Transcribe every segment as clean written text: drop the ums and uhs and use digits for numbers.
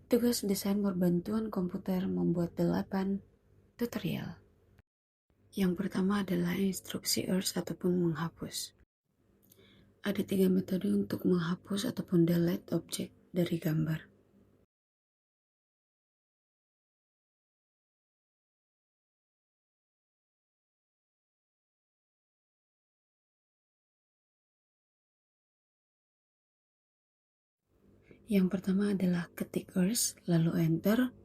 Tugas desain berbantuan komputer membuat 8 tutorial. Yang pertama adalah instruksi erase ataupun menghapus. Ada 3 metode untuk menghapus ataupun delete objek dari gambar. Yang pertama adalah ketik erase, lalu enter,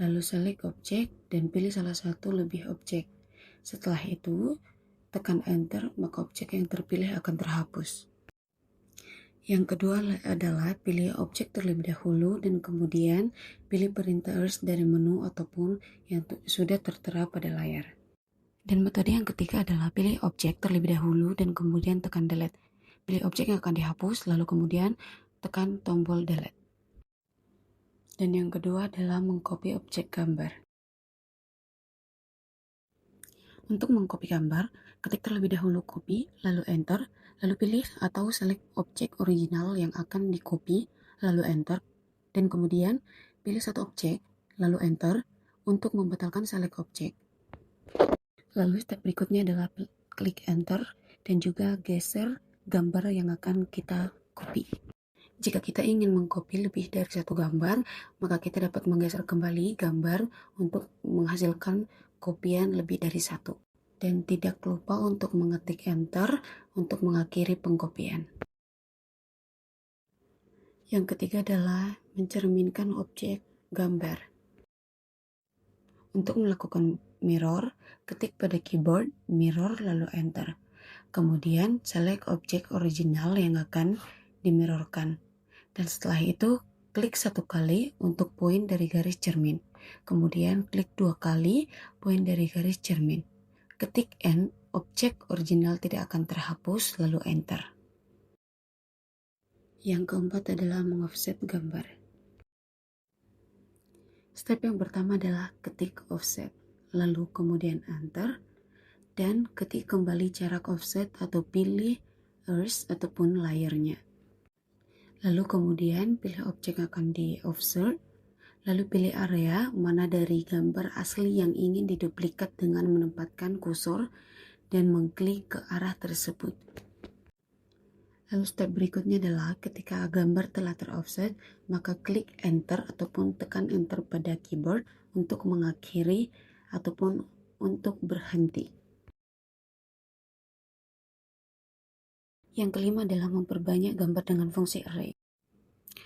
lalu select objek, dan pilih salah satu lebih objek. Setelah itu, tekan enter, maka objek yang terpilih akan terhapus. Yang kedua adalah pilih objek terlebih dahulu dan kemudian pilih perintah erase dari menu ataupun yang sudah tertera pada layar. Dan metode yang ketiga adalah pilih objek terlebih dahulu dan kemudian tekan delete. Pilih objek yang akan dihapus lalu kemudian tekan tombol delete. Dan yang kedua adalah mengcopy objek gambar. Untuk mengcopy gambar, ketik terlebih dahulu copy, lalu enter, lalu pilih atau select objek original yang akan di-copy, lalu enter, dan kemudian pilih satu objek, lalu enter, untuk membatalkan select objek. Lalu step berikutnya adalah klik enter, dan juga geser gambar yang akan kita copy. Jika kita ingin mengcopy lebih dari satu gambar, maka kita dapat menggeser kembali gambar untuk menghasilkan kopian lebih dari satu. Dan tidak lupa untuk mengetik enter untuk mengakhiri pengkopian. Yang ketiga adalah mencerminkan objek gambar. Untuk melakukan mirror, ketik pada keyboard mirror lalu enter. Kemudian select objek original yang akan dimirrorkan. Dan setelah itu, klik satu kali untuk poin dari garis cermin. Kemudian klik 2 kali poin dari garis cermin. Ketik N, objek original tidak akan terhapus, lalu enter. Yang keempat adalah mengoffset gambar. Step yang pertama adalah ketik offset, lalu kemudian enter, dan ketik kembali jarak offset atau pilih erase ataupun layernya. Lalu kemudian pilih objek yang akan di offset, lalu pilih area mana dari gambar asli yang ingin diduplikat dengan menempatkan kursor dan mengklik ke arah tersebut. Lalu step berikutnya adalah ketika gambar telah teroffset, maka klik enter ataupun tekan enter pada keyboard untuk mengakhiri ataupun untuk berhenti. Yang kelima adalah memperbanyak gambar dengan fungsi array.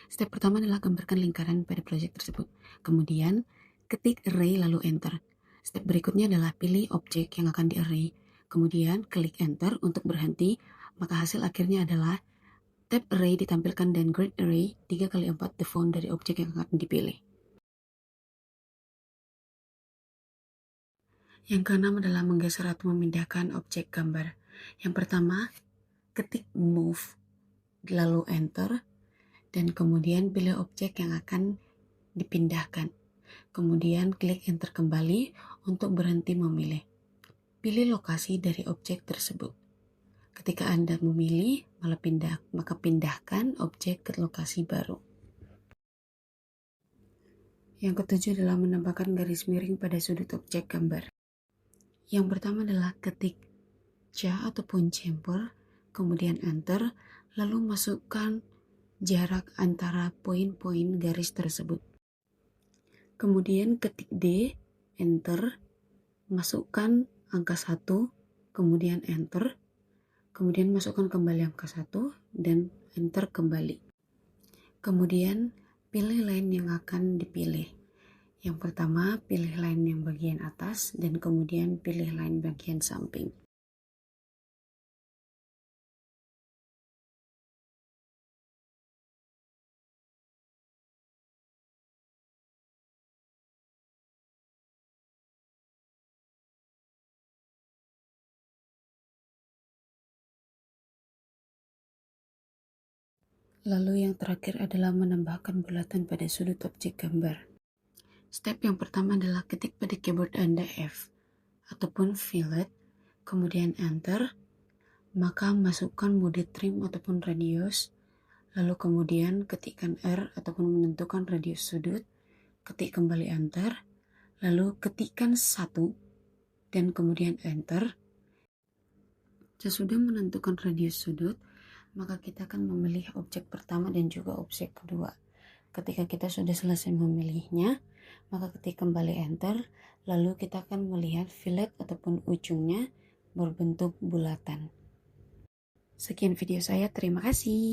Step pertama adalah gambarkan lingkaran pada proyek tersebut. Kemudian, ketik array lalu enter. Step berikutnya adalah pilih objek yang akan di-array. Kemudian, klik enter untuk berhenti, maka hasil akhirnya adalah tab array ditampilkan dan grid array 3x4 the font dari objek yang akan dipilih. Yang keenam adalah menggeser atau memindahkan objek gambar. Yang pertama, ketik move, lalu enter, dan kemudian pilih objek yang akan dipindahkan. Kemudian klik enter kembali untuk berhenti memilih. Pilih lokasi dari objek tersebut. Ketika Anda memilih, maka pindahkan objek ke lokasi baru. Yang ketujuh adalah menambahkan garis miring pada sudut objek gambar. Yang pertama adalah ketik C ataupun chamfer, kemudian enter, lalu masukkan jarak antara poin-poin garis tersebut. Kemudian ketik D, enter, masukkan angka 1, kemudian enter, kemudian masukkan kembali angka 1, dan enter kembali. Kemudian pilih line yang akan dipilih. Yang pertama, pilih line yang bagian atas, dan kemudian pilih line bagian samping. Lalu yang terakhir adalah menambahkan bulatan pada sudut objek gambar. Step yang pertama adalah ketik pada keyboard Anda F ataupun fillet, kemudian enter, maka masukkan mode trim ataupun radius, lalu kemudian ketikkan R ataupun menentukan radius sudut, ketik kembali enter, lalu ketikkan 1 dan kemudian enter. Sesudah menentukan radius sudut, maka kita akan memilih objek pertama dan juga objek kedua. Ketika kita sudah selesai memilihnya, maka ketik kembali enter, lalu kita akan melihat fillet ataupun ujungnya berbentuk bulatan. Sekian video saya, terima kasih.